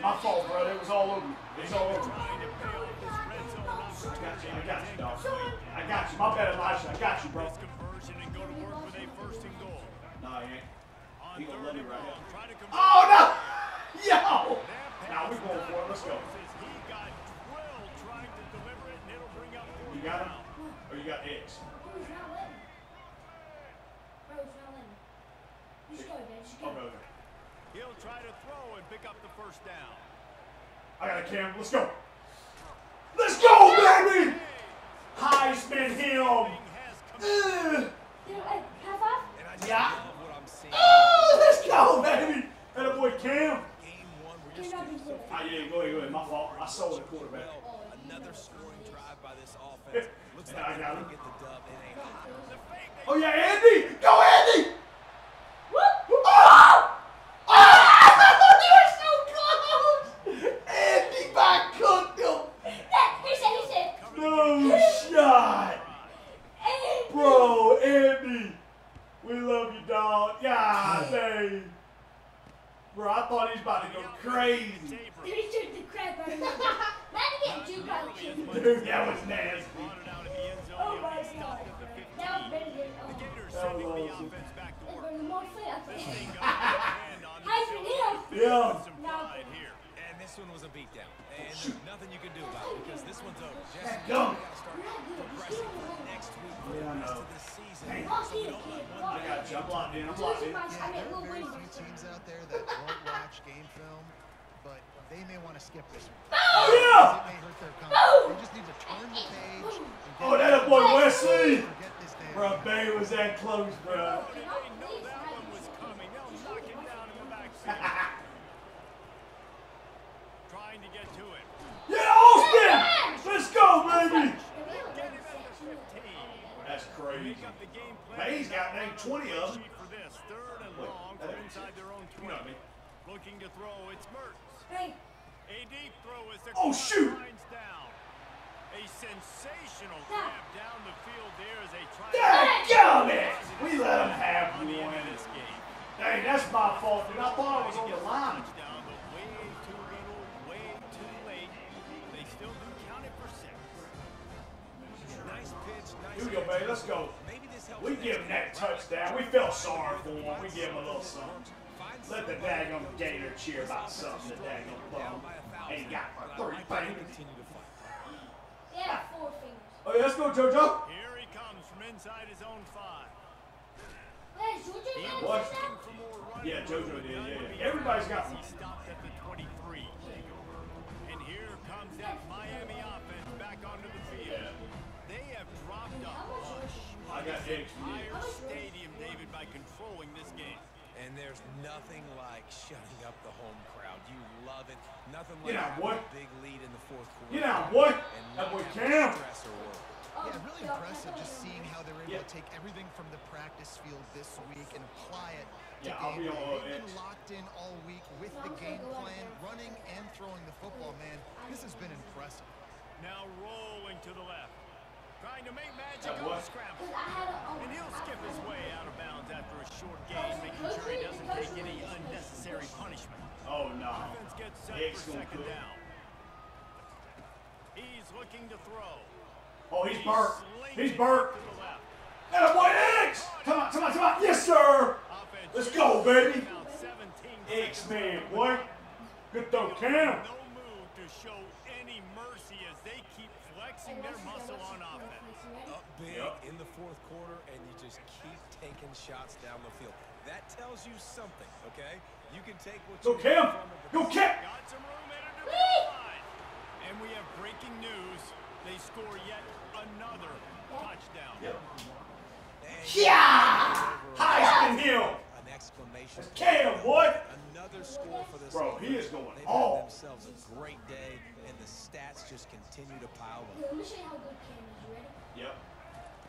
A: My fault, bro. It was all over me. It's all over me.
D: Trying to pay off this red zone opportunity.
A: I got you, dog. I got you. My bad, Elijah. I got you, bro.
D: This conversion and go to work with a first and goal.
A: Nah, he ain't.
D: On
A: He gonna
D: third
A: let me
D: and
A: right
D: long,
A: here.
D: try to convert.
A: Oh, no! Yo!
D: That
A: Now we
D: pass
A: going for it. Let's go.
D: He got drilled trying to deliver it, and it'll bring up fourth
A: You got him?
D: down.
A: Or you got X?
B: Bro, he's not letting. Bro, he's not letting. Just go, man. Just go.
A: Okay, okay.
D: He'll try to throw and pick up the first down.
A: I got a cam. Let's go. Let's go, baby! Heisman him.
B: Hey, high five?
E: And I just
A: Yeah.
E: love what I'm seeing.
A: Let's go, baby. And a boy Cam.
E: Game one where
B: Can
E: you're
B: not be
E: still
B: good.
A: Ah, yeah, go ahead. My fault. I sold the quarterback.
E: well. Another scoring drive by this offense. Looks
A: Yeah,
E: like
A: I
E: they're
A: got
E: gonna
A: him.
E: get the dub. It ain't hot.
A: Oh, yeah, Andy. Go, Andy.
B: Whoop!
A: Oh! Oh! You were so close. Andy back cooked him.
B: He said.
A: No shot.
B: Hey,
A: Bro, Andy. We love you, dog. God dang. Bro, I thought he was about to go crazy.
B: he took the crap out of me. Not to get you by the chin.
A: Dude, that was nasty.
B: Oh my god. That was better than
D: The Gators
A: That was
D: sending the
A: awesome.
D: offense back to
B: It's
D: work.
B: been more fun.
D: This thing got hand on the
B: Heisman
D: field.
B: him.
A: Yeah.
D: Some pride here.
E: And this one was a beatdown. And there's nothing you can do about it because this one's over. Jesse,
A: Go.
E: we gotta start progressing for next week for
A: Yeah, I
E: the rest
A: know.
E: of this season.
A: Dang.
E: So we don't let one
A: I got you. I'm locked in. I'm locked in.
B: I
C: Yeah,
B: mean,
C: there are
B: little
C: very
B: Willie.
C: few teams out there that won't watch game film, but they may want to skip this one.
A: Oh, yeah.
C: It may hurt their confidence. They just need to turn the page. And get
A: Oh, that boy Wesley.
C: forget this day.
A: Bro, Bay was that close, bro.
D: They know that one was coming. They'll knock him down in the backfield. Trying to get to it.
A: Yeah, Austin. Let's go, baby.
D: Get him at the 15.
A: That's crazy.
D: Make up the game plan.
A: Bay's got named 20 of them.
D: Sheet for this. Third and
A: Wait,
D: long
A: that
D: from
A: ain't
D: inside their own
A: You know
D: 20.
A: what I mean?
D: Looking to throw. It's Mertz.
B: Hey,
D: A deep throw as the
A: Oh,
D: clock
A: shoot.
D: winds down. A sensational grab down the field there as they try
A: Dadgummit. We let him have
D: on the end
A: one.
D: of this game.
A: Dang, that's my fault, dude. I thought I was on the line.
D: Touchdown, but way too little, way too late. They still do count it for 6.
E: Nice pitch, nice
A: Here we go, baby. Let's go.
E: Maybe this helps
A: We
E: next
A: give him that touchdown. We felt sorry for him. We give him a little something. Let the daggum Gator cheer about something. The daggum bum ain't got but 3 fingers.
E: Continue to fight.
B: they had 4 fingers.
A: Oh, yeah, let's go, JoJo.
D: Here he comes from inside his own 5.
B: Hey, Georgia
D: He
B: got
A: What?
B: a touchdown?
D: for more running
A: Yeah, JoJo
D: room,
A: did,
D: none
A: yeah.
D: would be
A: Everybody's got
D: as
A: one.
D: He stopped at the 23. And here comes that Miami offense back onto the field. They have dropped a much
A: I got X for you.
D: higher stadium, David, by controlling this game.
E: And there's nothing like shutting up the home crowd. You love it. Nothing
A: Get
E: like
A: out,
E: having
A: boy.
E: a big lead in the fourth quarter.
A: Get out, boy.
E: And
A: That
E: not
A: boy
E: having
A: Cam.
E: stress or worry.
C: Yeah, really impressive just seeing how they were able
A: Yeah.
C: to take everything from the practice field this week and apply it to
A: Yeah, I'll
C: game
A: be on
C: day. They've
A: X.
C: been locked in all week with the game plan, running and throwing the football, man. This has been impressive.
D: Now rolling to the left. Trying to make magic
A: That
D: on the
A: what?
D: scramble.
B: Because I had a...
D: And he'll skip his way out of bounds after a short gain, making sure he doesn't take any unnecessary punishment.
A: Oh, no.
D: Offense gets set
A: X
D: for
A: gonna
D: second
A: cook.
D: down. He's looking to throw.
A: Oh, he's burnt.
D: slinging
A: He's
D: it
A: burnt.
D: to the left.
A: And a boy X. Come on, come on, come on. Yes, sir.
D: Offense
A: Let's go, baby.
D: now 17
A: X,
D: seconds
A: man,
D: left.
A: boy. Good throw, Cam.
D: No move to show any mercy as they keep flexing their muscle on offense.
E: Up big
A: Yep.
E: in the fourth quarter, and you just keep taking shots down the field. That tells you something, okay? You can take what
A: Go,
E: you
A: Cam.
E: want from it,
A: Go,
E: but
A: Cam.
D: Got some room in it to the line. And we have breaking news. They score yet another touchdown.
E: And
A: Yeah. Heisman him.
E: an exclamation.
A: Cam, boy.
E: Another score for this
A: Bro,
E: offense.
A: he is going
E: They've
A: off.
E: had themselves a great day, and the stats just continue to pile up.
B: Let me show you how good Cam is. You ready?
A: Yep.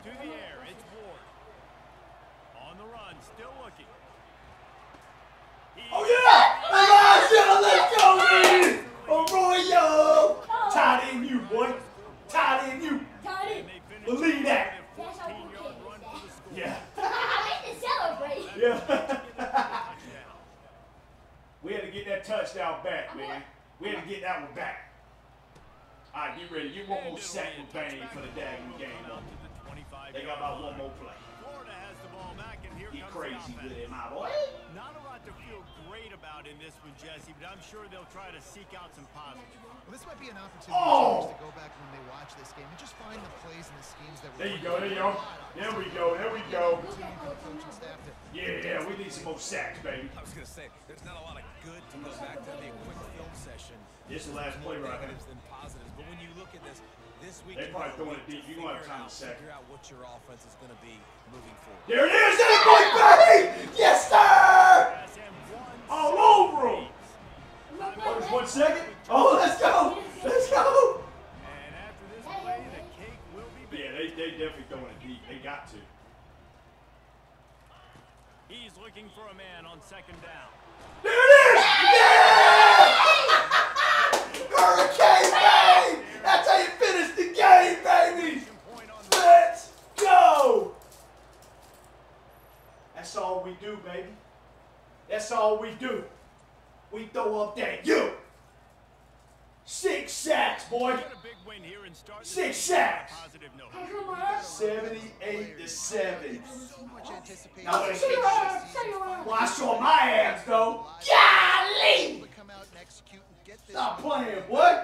D: To the air, it's Ward. On the run, still looking.
A: Oh, yeah. Elijah, let's go, baby. Arroyo. Tied in you, boy. Tied in you.
B: Got it.
A: Believe that.
B: That's how good Cam is.
D: Run for the score.
A: Yeah.
B: I made to celebrate.
A: Yeah. We had to get that one back. All right, get ready. You one more sack with Bane for the dagging game. They got about one more play.
D: Florida has the ball back, and here
A: Get
D: comes
A: crazy
D: the
A: with
D: offense.
A: it, my boy.
D: Not a lot to feel great about in this one, Jesse, but I'm sure they'll try to seek out some positives.
C: Well, this might be an opportunity
A: Oh!
C: to go back when they watch this game and just find the plays and the schemes that
A: There you go, there you go. There we go, there we go. Yeah, we need some more sacks, baby.
E: I was going to say, there's not a lot of good to go back to the quick film session.
A: This is the last play right here.
E: Negatives than positives, but when you look at this week,
A: They probably throwing it deep. You're going to have time to sack.
E: Figure out what your offense is going to be moving forward.
A: There it is, that boy, baby! Yes, sir! All over him! Oh, just 1 second. Oh, let's go! Let's go!
D: And after this play, the cake will be baked.
A: Yeah, they definitely throwing it deep. They got to.
D: He's looking for a man on second down.
A: There it is! Yeah! Hurricane, baby! That's how you finish the game, baby! Let's go! That's all we do, baby. That's all we do. We throw up that you. 6 sacks, boy.
D: Get a big win here and start
A: 6 sacks.
D: positive note.
A: 78-7.
C: So much anticipation.
A: No, it's well, I saw my abs, though. Golly!
C: Come out and execute and get this
A: Stop playing, boy.